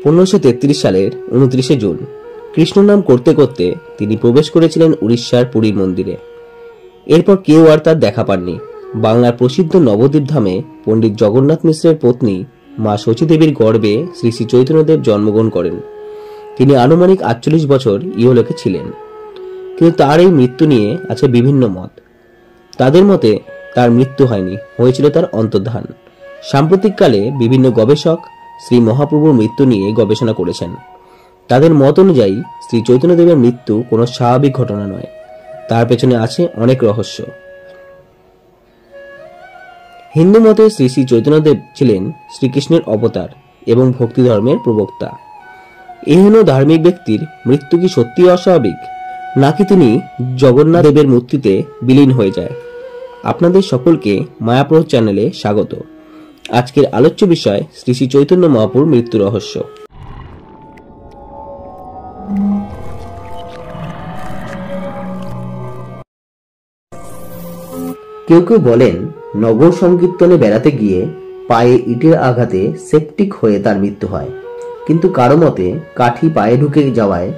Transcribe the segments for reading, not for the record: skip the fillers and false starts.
1533 সালের 29 জুন কৃষ্ণ নাম করতে করতে তিনি প্রবেশ করেছিলেন উড়িষ্যার পুরীর মন্দিরে। এরপর কেউ আর তার দেখা পাননি। বাংলার প্রসিদ্ধ নবদ্বীপ ধামে পণ্ডিত জগন্নাথ মিশ্রের পত্নী মা শচীদেবীর গর্ভে শ্রী শ্রী চৈতন্যদেব জন্মগ্রহণ করেন। তিনি আনুমানিক 48 বছর ইহলোকে ছিলেন, কিন্তু তার এই মৃত্যু নিয়ে আছে বিভিন্ন মত। তাদের মতে তার মৃত্যু হয়নি, হয়েছিল তার অন্তর্ধান। সাম্প্রতিককালে বিভিন্ন গবেষক শ্রী মহাপ্রভুর মৃত্যু নিয়ে গবেষণা করেছেন। তাদের মত অনুযায়ী শ্রী চৈতন্যদেবের মৃত্যু কোনো স্বাভাবিক ঘটনা নয়, তার পেছনে আছে অনেক রহস্য। হিন্দু মতে শ্রী শ্রী চৈতন্যদেব ছিলেন শ্রীকৃষ্ণের অবতার এবং ভক্তি ধর্মের প্রবক্তা। এহেন ধার্মিক ব্যক্তির মৃত্যু কি সত্যি অস্বাভাবিক, নাকি তিনি জগন্নাথ দেবের মূর্তিতে বিলীন হয়ে যায়? আপনাদের সকলকে মায়াপ্রভু চ্যানেলে স্বাগত। আজকের আলোচ্য বিষয় শ্রী শ্রী চৈতন্য মহাপ্রভুর মৃত্যু রহস্য। কেউ কেউ বলেন নগর সংকীর্তনে বেড়াতে গিয়ে পায়ে ইটের আঘাতে সেপটিক হয়ে তার মৃত্যু হয়, কিন্তু কারো মতে কাঠি পায়ে ঢুকে যাওয়ায়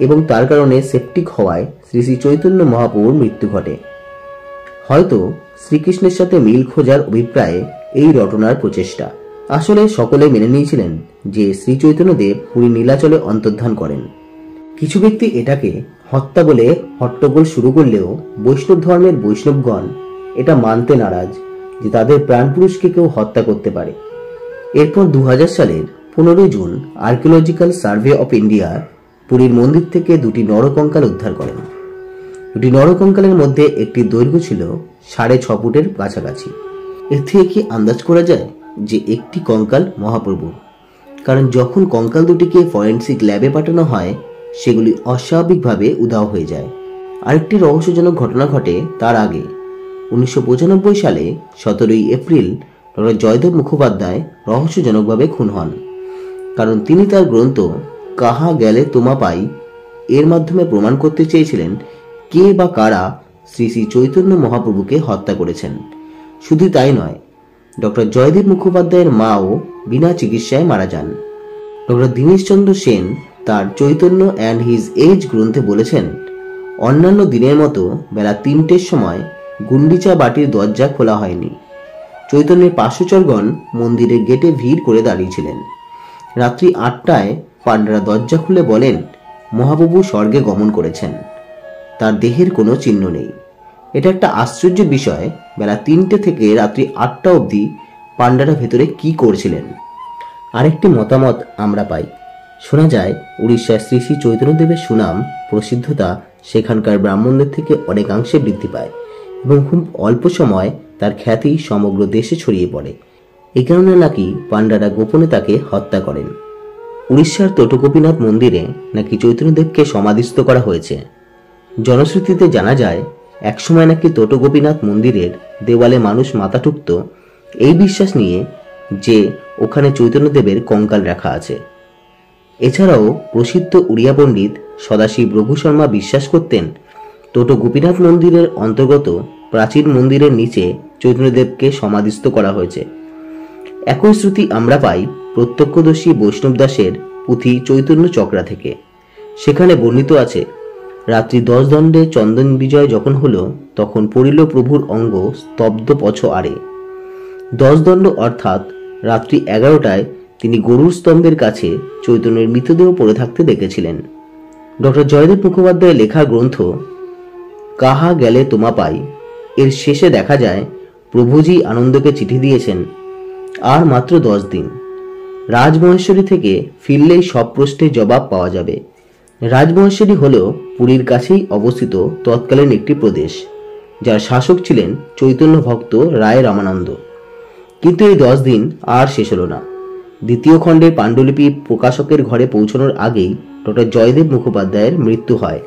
এবং তার কারণে সেপটিক হওয়ায় শ্রী শ্রী চৈতন্য মহাপ্রভুর মৃত্যু ঘটে। হয়তো শ্রীকৃষ্ণের সাথে মিল খোঁজার অভিপ্রায়ে এই রটনার প্রচেষ্টা। আসলে সকলে মেনে নিয়েছিলেন যে শ্রী চৈতন্যদেব পুরী নীলাচলে অন্তর্ধান করেন। কিছু ব্যক্তি এটাকে হত্যা বলে হট্টগোল শুরু করলেও বৈষ্ণব ধর্মের বৈষ্ণবগণ এটা মানতে নারাজ যে তাদের প্রাণপুরুষকে কেউ হত্যা করতে পারে। এরপর 2000 সালের 15 June archaeological survey of India পুরীর মন্দির থেকে দুটি নরকঙ্কাল উদ্ধার করেন। দুটি নরকঙ্কালের মধ্যে একটি দৈর্ঘ্য ছিল 6.5 ফুটের কাছাকাছি। এর থেকে কি আন্দাজ করা যায় যে একটি কঙ্কাল মহাপ্রভুর? কারণ যখন কঙ্কাল দুটিকে ফরেন্সিক ল্যাবে পাঠানো হয় সেগুলি অস্বাভাবিকভাবে উধাও হয়ে যায়। আরেকটি রহস্যজনক ঘটনা ঘটে তার আগে। 1995 সালে 17 এপ্রিল ডক্টর জয়দেব মুখোপাধ্যায় রহস্যজনকভাবে খুন হন, কারণ তিনি তার গ্রন্থ কাহা গেলে তোমা পাই এর মাধ্যমে প্রমাণ করতে চেয়েছিলেন কে বা কারা শ্রী শ্রী চৈতন্য মহাপ্রভুকে হত্যা করেছেন। শুধু তাই নয়, ডক্টর জয়দেব মুখোপাধ্যায়ের মাও বিনা চিকিৎসায় মারা যান। ডক্টর দীনেশচন্দ্র সেন তার চৈতন্য অ্যান্ড হিজ এজ গ্রন্থে বলেছেন, অন্যান্য দিনের মতো বেলা 3টের সময় গুন্ডিচা বাটির দরজা খোলা হয়নি। চৈতন্যের পার্শ্বচরগণ মন্দিরের গেটে ভিড় করে দাঁড়িয়েছিলেন। রাত্রি 8টায় পাণ্ডারা দরজা খুলে বলেন মহাপ্রভু স্বর্গে গমন করেছেন, তার দেহের কোনো চিহ্ন নেই। এটা একটা আশ্চর্যের বিষয়, বেলা 3টে থেকে রাত্রি 8টা অবধি পাণ্ডারা ভেতরে কি করছিলেন। আরেকটি মতামত আমরা পাই। শোনা যায় উড়িষ্যার শ্রী শ্রী চৈতন্যদেবের সুনাম প্রসিদ্ধতা সেখানকার ব্রাহ্মণদের থেকে অনেকাংশে বৃদ্ধি পায় এবং খুব অল্প সময় তার খ্যাতি সমগ্র দেশে ছড়িয়ে পড়ে। এই কারণে নাকি পাণ্ডারা গোপনে তাকে হত্যা করেন। উড়িষ্যার তোটগোপীনাথ মন্দিরে নাকি চৈতন্যদেবকে সমাধিস্থ করা হয়েছে। জনশ্রুতিতে জানা যায় একসময় নাকি তোটগোপীনাথ মন্দিরের দেওয়ালে মানুষ মাথা ঠুকত এই বিশ্বাস নিয়ে যে ওখানে চৈতন্যদেবের কঙ্কাল রাখা আছে। এছাড়াও প্রসিদ্ধ উড়িয়া পণ্ডিত সদাশিব রঘু শর্মা বিশ্বাস করতেন তোটগোপীনাথ মন্দিরের অন্তর্গত প্রাচীন মন্দিরের নিচে চৈতন্যদেবকে সমাধিস্থ করা হয়েছে। একই শ্রুতি আমরা পাই প্রত্যক্ষদর্শী বৈষ্ণব দাসের পুঁথি চৈতন্য চক্রা থেকে। সেখানে বর্ণিত আছে, রাত্রি 10 দণ্ডে চন্দন বিজয় যখন হলো তখন পড়িল প্রভুর অঙ্গ স্তব্ধ পছ আড়ে। 10 দণ্ড অর্থাৎ রাত্রি 11টায় তিনি গরুর স্তম্ভের কাছে চৈতন্যের মৃতদেহ পড়ে থাকতে দেখেছিলেন। ডক্টর জয়দেব মুখোপাধ্যায়ের লেখা গ্রন্থ কাহা গেলে তোমা পাই এর শেষে দেখা যায় প্রভুজি আনন্দকে চিঠি দিয়েছেন আর মাত্র 10 দিন। রাজমহেশ্বরী থেকে ফিরলেই সব প্রশ্নের জবাব পাওয়া যাবে। রাজমহেশ্বরী হল পুরীর কাছেই অবস্থিত তৎকালীন একটি প্রদেশ, যার শাসক ছিলেন চৈতন্য ভক্ত রায় রামানন্দ। কিন্তু এই 10 দিন আর শেষ হল না। দ্বিতীয় খণ্ডের পাণ্ডুলিপি প্রকাশকের ঘরে পৌঁছানোর আগেই ডক্টর জয়দেব মুখোপাধ্যায়ের মৃত্যু হয়।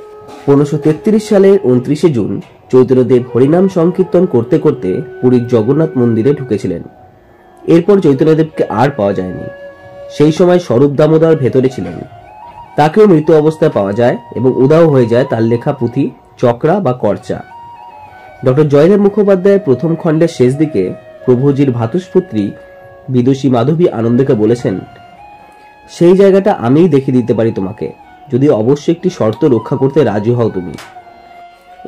1533 সালের 29 জুন চৈতন্যদেব হরিনাম সংকীর্তন করতে করতে পুরীর জগন্নাথ মন্দিরে ঢুকেছিলেন। এরপর চৈতন্যদেবকে আর পাওয়া যায়নি। সেই সময় স্বরূপ দামোদর ভেতরে ছিলেন। তাকেও মৃত অবস্থায় পাওয়া যায় এবং উধাও হয়ে যায় তার লেখা পুঁথি চক্রা বা করচা। ডক্টর জয়দেব মুখোপাধ্যায়ের প্রথম খণ্ডের শেষ দিকে প্রভুজির ভ্রাতুষ্পুত্রী বিদুষী মাধবী আনন্দকে বলেছেন, সেই জায়গাটা আমিই দেখিয়ে দিতে পারি তোমাকে, যদি অবশ্যই একটি শর্ত রক্ষা করতে রাজি হও তুমি।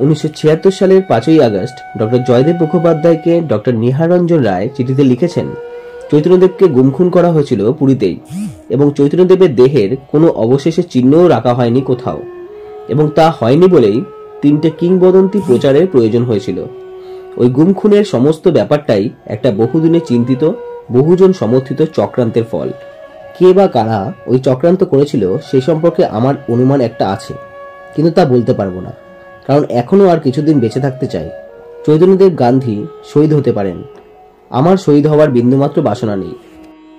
1976 সালের 5ই আগস্ট ডক্টর জয়দেব মুখোপাধ্যায়কে ডক্টর নিহারঞ্জন রায় চিঠিতে লিখেছেন, চৈতন্যদেবকে গুমখুন করা হয়েছিল পুরীতেই এবং চৈতন্যদেবের দেহের কোনো অবশেষের চিহ্নও রাখা হয়নি কোথাও, এবং তা হয়নি বলেই 3টে কিংবদন্তি প্রচারের প্রয়োজন হয়েছিল। ওই গুমখুনের সমস্ত ব্যাপারটাই একটা বহুদিনে চিন্তিত, বহুজন সমর্থিত চক্রান্তের ফল। কে বা কারা ওই চক্রান্ত করেছিল সে সম্পর্কে আমার অনুমান একটা আছে, কিন্তু তা বলতে পারবো না, কারণ এখনো আর কিছুদিন বেঁচে থাকতে চাই। চৈতন্যদেব গান্ধী শহীদ হতে পারেন, আমার শহীদ হওয়ার বিন্দুমাত্র বাসনা নেই।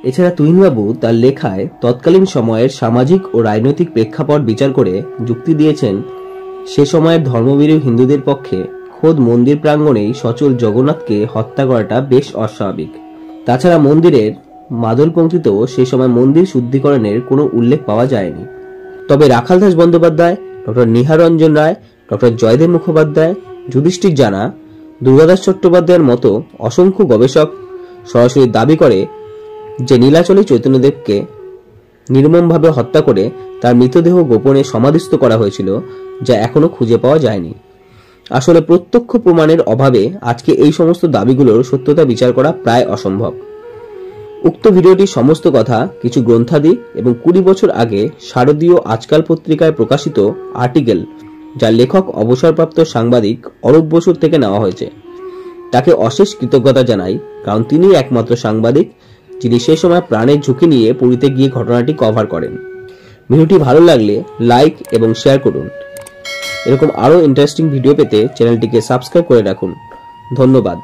এছাড়া তুহিনবাবু তার লেখায় তৎকালীন সময়ের সামাজিক ও রাজনৈতিক প্রেক্ষাপট বিচার করে যুক্তি দিয়েছেন, সে সময়ের ধর্মভীরু হিন্দুদের পক্ষে খোদ মন্দির প্রাঙ্গণেই সচল জগন্নাথকে হত্যা করাটা বেশ অস্বাভাবিক। তাছাড়া মন্দিরের মাদল পঙ্ক্তিতেও সে সময় মন্দির শুদ্ধিকরণের কোনো উল্লেখ পাওয়া যায়নি। তবে রাখালদাস বন্দ্যোপাধ্যায়, ডক্টর নিহারঞ্জন রায়, ডক্টর জয়দেব মুখোপাধ্যায়, যুধিষ্ঠির জানা, দুর্গাদাস চট্টোপাধ্যায়ের মতো অসংখ্য গবেষক সরাসরি দাবি করে যে নীলাচলে চৈতন্যদেবকে নির্মমভাবে হত্যা করে তার মৃতদেহ গোপনে সমাধিস্থ করা হয়েছিল, যা এখনো খুঁজে পাওয়া যায়নি। আসলে প্রত্যক্ষ প্রমাণের অভাবে আজকে এই সমস্ত দাবিগুলোর সত্যতা বিচার করা প্রায় অসম্ভব। উক্ত ভিডিওটির সমস্ত কথা কিছু গ্রন্থাদি এবং 20 বছর আগে শারদীয় আজকাল পত্রিকায় প্রকাশিত আর্টিকেল, যার লেখক অবসরপ্রাপ্ত সাংবাদিক অরূপ বসুর থেকে নেওয়া হয়েছে। তাকে অশেষ কৃতজ্ঞতা জানাই, কারণ তিনি একমাত্র সাংবাদিক যিনি সে সময় প্রাণের ঝুঁকি নিয়ে পুরীতে গিয়ে ঘটনাটি কভার করেন। ভিডিওটি ভালো লাগলে লাইক এবং শেয়ার করুন। এরকম আরো ইন্টারেস্টিং ভিডিও পেতে চ্যানেলটিকে সাবস্ক্রাইব করে রাখুন। ধন্যবাদ।